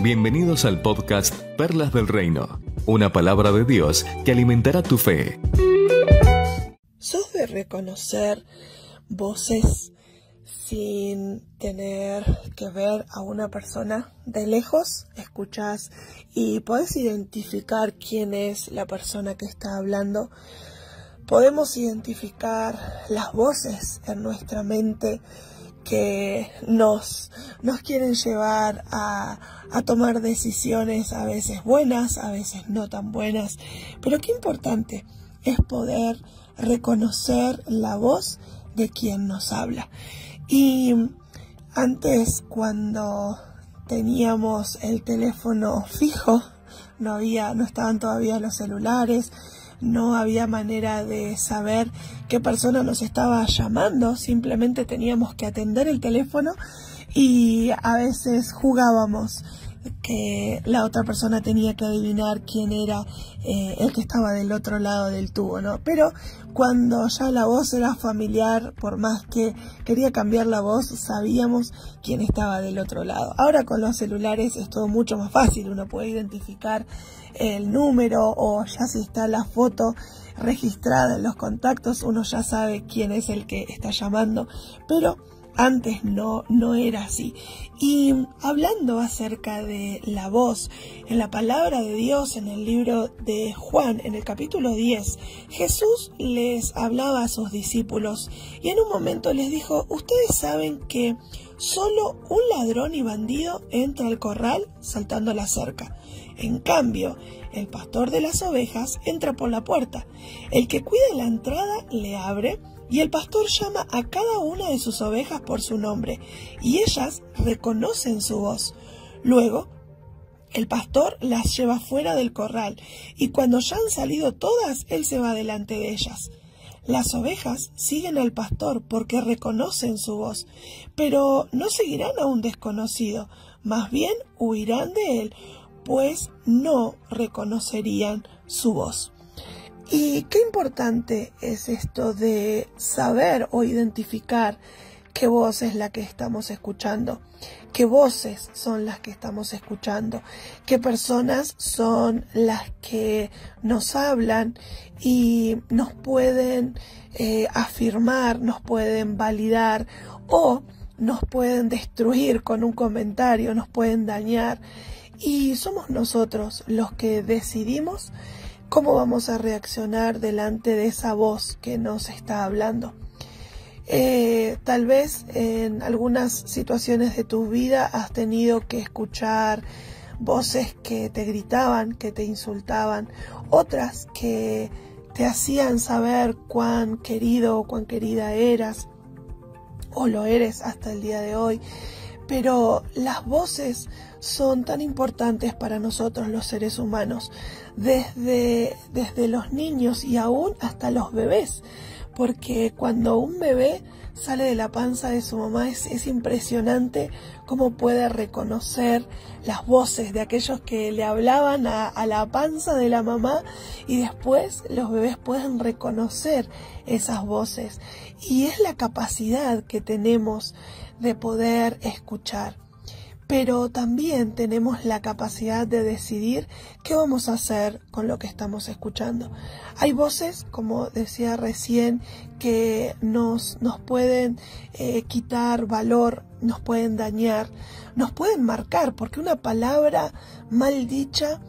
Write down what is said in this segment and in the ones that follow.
Bienvenidos al podcast Perlas del Reino, una palabra de Dios que alimentará tu fe. ¿Sos de reconocer voces sin tener que ver a una persona de lejos? Escuchás y podés identificar quién es la persona que está hablando. Podemos identificar las voces en nuestra mente que nos quieren llevar a tomar decisiones a veces buenas, a veces no tan buenas. Pero qué importante es poder reconocer la voz de quien nos habla. Y antes, cuando teníamos el teléfono fijo, no estaban todavía los celulares, no había manera de saber qué persona nos estaba llamando, simplemente teníamos que atender el teléfono y a veces jugábamos que la otra persona tenía que adivinar quién era el que estaba del otro lado del tubo, ¿no? Pero cuando ya la voz era familiar, por más que quería cambiar la voz, sabíamos quién estaba del otro lado. Ahora con los celulares es todo mucho más fácil, uno puede identificar el número o ya si está la foto registrada en los contactos, uno ya sabe quién es el que está llamando, pero antes no era así. Y hablando acerca de la voz, en la palabra de Dios, en el libro de Juan, en el capítulo 10, Jesús les hablaba a sus discípulos y en un momento les dijo: ustedes saben que solo un ladrón y bandido entra al corral saltando la cerca. En cambio, el pastor de las ovejas entra por la puerta. El que cuida la entrada le abre, y el pastor llama a cada una de sus ovejas por su nombre, y ellas reconocen su voz. Luego, el pastor las lleva fuera del corral, y cuando ya han salido todas, él se va delante de ellas. Las ovejas siguen al pastor porque reconocen su voz, pero no seguirán a un desconocido, más bien huirán de él, pues no reconocerían su voz. Y qué importante es esto de saber o identificar qué voz es la que estamos escuchando, qué voces son las que estamos escuchando, qué personas son las que nos hablan y nos pueden afirmar, nos pueden validar o nos pueden destruir con un comentario, nos pueden dañar. Y somos nosotros los que decidimos cómo vamos a reaccionar delante de esa voz que nos está hablando. Tal vez en algunas situaciones de tu vida has tenido que escuchar voces que te gritaban, que te insultaban, otras que te hacían saber cuán querido o cuán querida eras, o lo eres hasta el día de hoy. Pero las voces son tan importantes para nosotros los seres humanos, desde los niños y aún hasta los bebés, porque cuando un bebé sale de la panza de su mamá es impresionante cómo puede reconocer las voces de aquellos que le hablaban a la panza de la mamá, y después los bebés pueden reconocer esas voces, y es la capacidad que tenemos de poder escuchar. Pero también tenemos la capacidad de decidir qué vamos a hacer con lo que estamos escuchando. Hay voces, como decía recién, que nos pueden quitar valor, nos pueden dañar, nos pueden marcar, porque una palabra mal dicha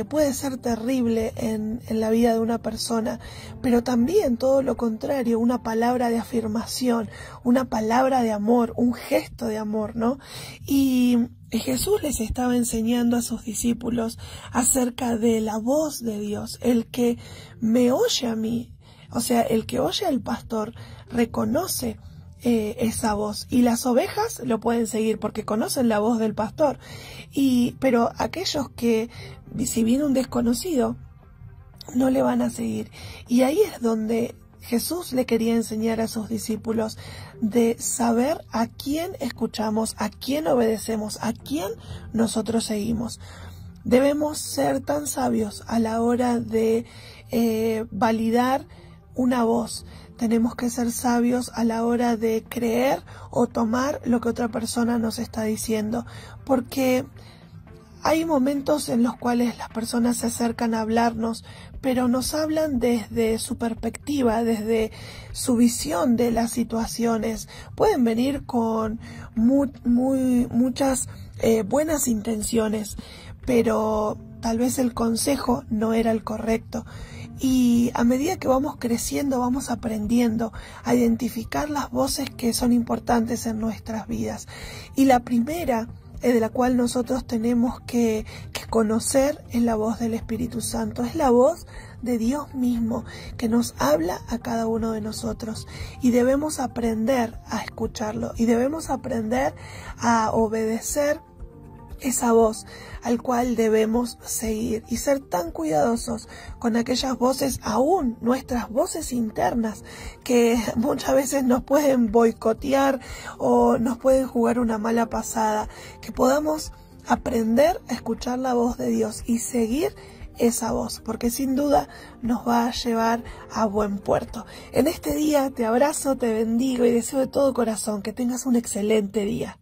puede ser terrible en la vida de una persona, pero también todo lo contrario, una palabra de afirmación, una palabra de amor, un gesto de amor, ¿no? Y Jesús les estaba enseñando a sus discípulos acerca de la voz de Dios. El que me oye a mí, o sea, el que oye al pastor, reconoce esa voz, y las ovejas lo pueden seguir porque conocen la voz del pastor. Pero aquellos que, si viene un desconocido, no le van a seguir. Y ahí es donde Jesús le quería enseñar a sus discípulos de saber a quién escuchamos, a quién obedecemos, a quién nosotros seguimos. Debemos ser tan sabios a la hora de validar una voz. Tenemos que ser sabios a la hora de creer o tomar lo que otra persona nos está diciendo, porque Hay momentos en los cuales las personas se acercan a hablarnos, pero nos hablan desde su perspectiva, desde su visión de las situaciones. Pueden venir con muchas buenas intenciones, pero tal vez el consejo no era el correcto. Y a medida que vamos creciendo, vamos aprendiendo a identificar las voces que son importantes en nuestras vidas. Y la primera de la cual nosotros tenemos que conocer es la voz del Espíritu Santo, es la voz de Dios mismo que nos habla a cada uno de nosotros, y debemos aprender a escucharlo y debemos aprender a obedecer esa voz al cual debemos seguir y ser tan cuidadosos con aquellas voces, aún nuestras voces internas, que muchas veces nos pueden boicotear o nos pueden jugar una mala pasada, que podamos aprender a escuchar la voz de Dios y seguir esa voz, porque sin duda nos va a llevar a buen puerto. En este día te abrazo, te bendigo y deseo de todo corazón que tengas un excelente día.